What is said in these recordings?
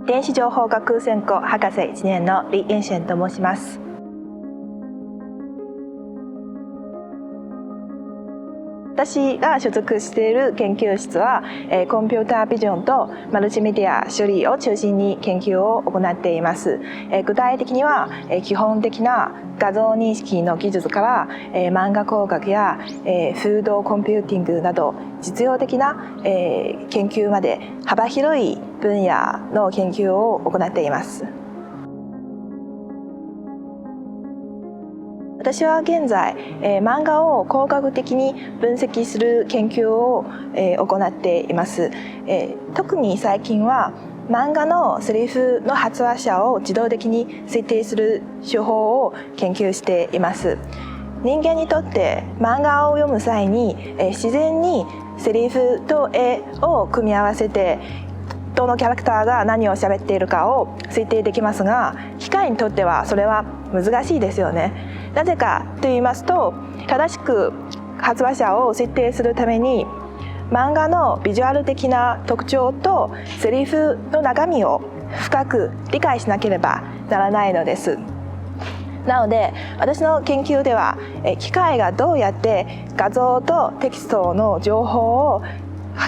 電子情報学専攻博士1年の李延璇と申します。私が所属している研究室は、コンピュータービジョンとマルチメディア処理を中心に研究を行っています。具体的には、基本的な画像認識の技術から、漫画工学や、フードコンピューティングなど実用的な、研究まで幅広い分野の研究を行っています。私は現在、漫画を工学的に分析する研究を、行っています。特に最近は漫画のセリフの発話者を自動的に設定する手法を研究しています。人間にとって漫画を読む際に、自然にセリフと絵を組み合わせてどのキャラクターが何を喋っているかを推定できますが、機械にとってはそれは難しいですよね。なぜかと言いますと、正しく発話者を設定するために漫画のビジュアル的な特徴とセリフの中身を深く理解しなければならないのです。なので私の研究では、機械がどうやって画像とテキストの情報を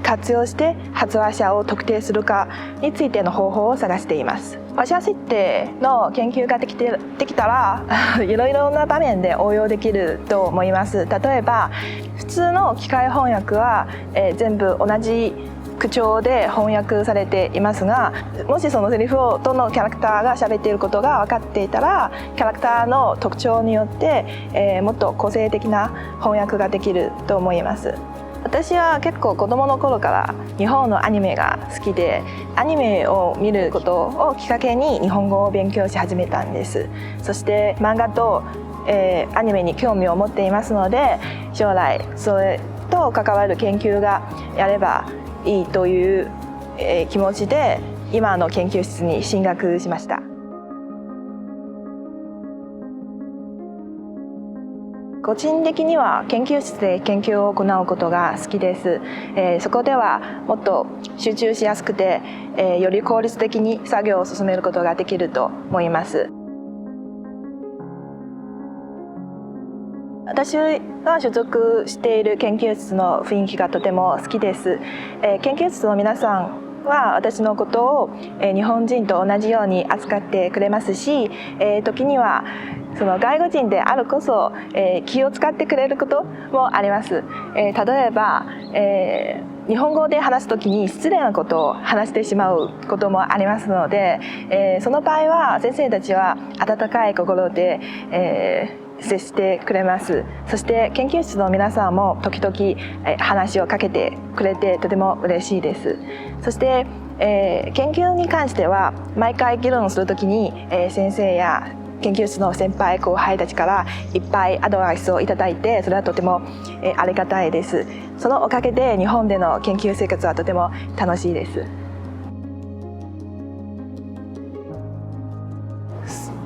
活用して発話者を特定するかについての方法を探しています。話者設定の研究ができたらいろいろな場面で応用できると思います。例えば普通の機械翻訳は、全部同じ口調で翻訳されていますが、もしそのセリフをどのキャラクターが喋っていることが分かっていたら、キャラクターの特徴によって、もっと個性的な翻訳ができると思います。私は結構子供の頃から日本のアニメが好きで、アニメを見ることをきっかけに日本語を勉強し始めたんです。そして漫画と、アニメに興味を持っていますので、将来それと関わる研究がやればいいという、気持ちで今の研究室に進学しました。個人的には研究室で研究を行うことが好きです。そこではもっと集中しやすくて、より効率的に作業を進めることができると思います。私が所属している研究室の雰囲気がとても好きです。研究室の皆さんは私のことを、日本人と同じように扱ってくれますし、時にはその外国人であるこそ、気を使ってくれることもあります。例えば、日本語で話すときに失礼なことを話してしまうこともありますので、その場合は先生たちは温かい心で、接してくれます。そして研究室の皆さんも時々、話をかけてくれてとても嬉しいです。そして、研究に関しては毎回議論するときに、先生や研究室の先輩後輩たちからいっぱいアドバイスをいただいて、それはとても、ありがたいです。そのおかげで日本での研究生活はとても楽しいです。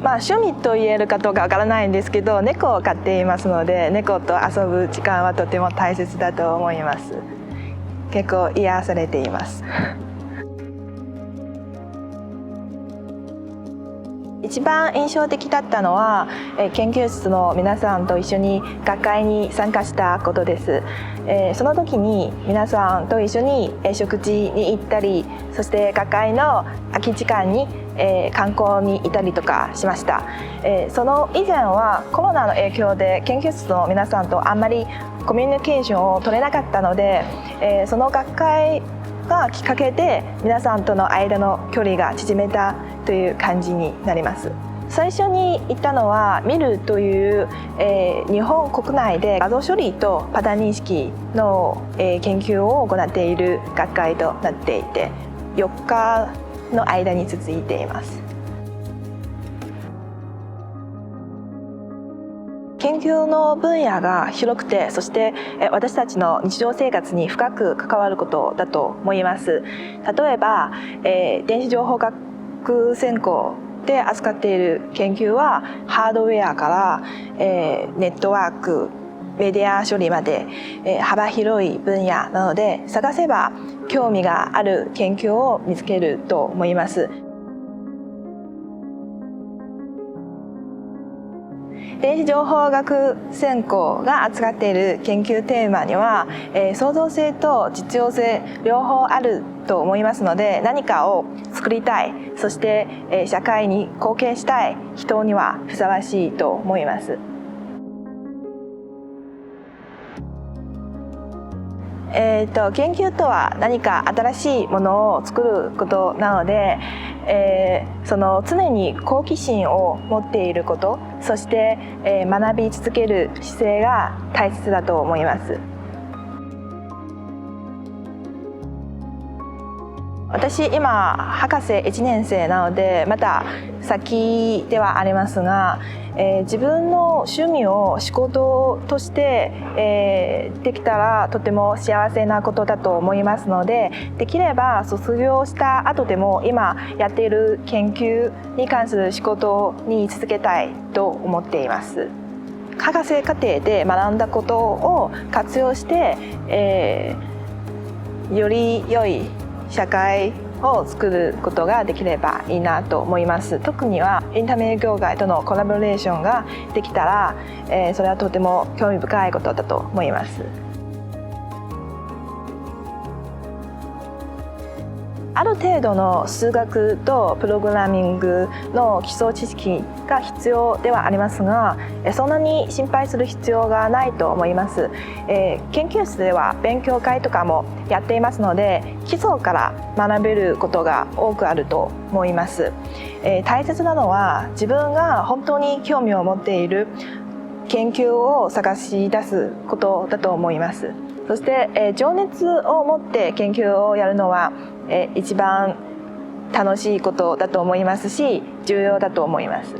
趣味と言えるかどうかわからないんですけど、猫を飼っていますので、猫と遊ぶ時間はとても大切だと思います。結構癒されています。一番印象的だったのは、研究室の皆さんと一緒に学会に参加したことです。その時に皆さんと一緒に食事に行ったり、そして学会の空き時間に観光に行ったりとかしました。その以前はコロナの影響で研究室の皆さんとあんまりコミュニケーションを取れなかったので、その学会がきっかけで皆さんとの間の距離が縮めたという感じになります。最初に行ったのはミルという、日本国内で画像処理とパターン認識の、研究を行っている学会となっていて、4日の間に続いています。研究の分野が広くて、そして私たちの日常生活に深く関わることだと思います。例えば、電子情報学専攻で扱っている研究はハードウェアから、ネットワーク、メディア処理まで、幅広い分野なので、探せば興味がある研究を見つけると思います。電子情報学専攻が扱っている研究テーマには、創造性と実用性両方あると思いますので、何かを作りたい、そして、社会に貢献したい人にはふさわしいと思います。研究とは何か新しいものを作ることなので、その常に好奇心を持っていること、そして、学び続ける姿勢が大切だと思います。私今博士1年生なのでまた先ではありますが、自分の趣味を仕事として、できたらとても幸せなことだと思いますので、できれば卒業した後でも今やっている研究に関する仕事に続けたいと思っています。博士課程で学んだことを活用して、より良い社会を作ることができればいいなと思います。特にはエンタメ業界とのコラボレーションができたら、それはとても興味深いことだと思います。ある程度の数学とプログラミングの基礎知識が必要ではありますが、そんなに心配する必要がないと思います。研究室では勉強会とかもやっていますので、基礎から学べることが多くあると思います。大切なのは自分が本当に興味を持っている研究を探し出すことだと思います。そして、情熱を持って研究をやるのは一番楽しいことだと思いますし、重要だと思います。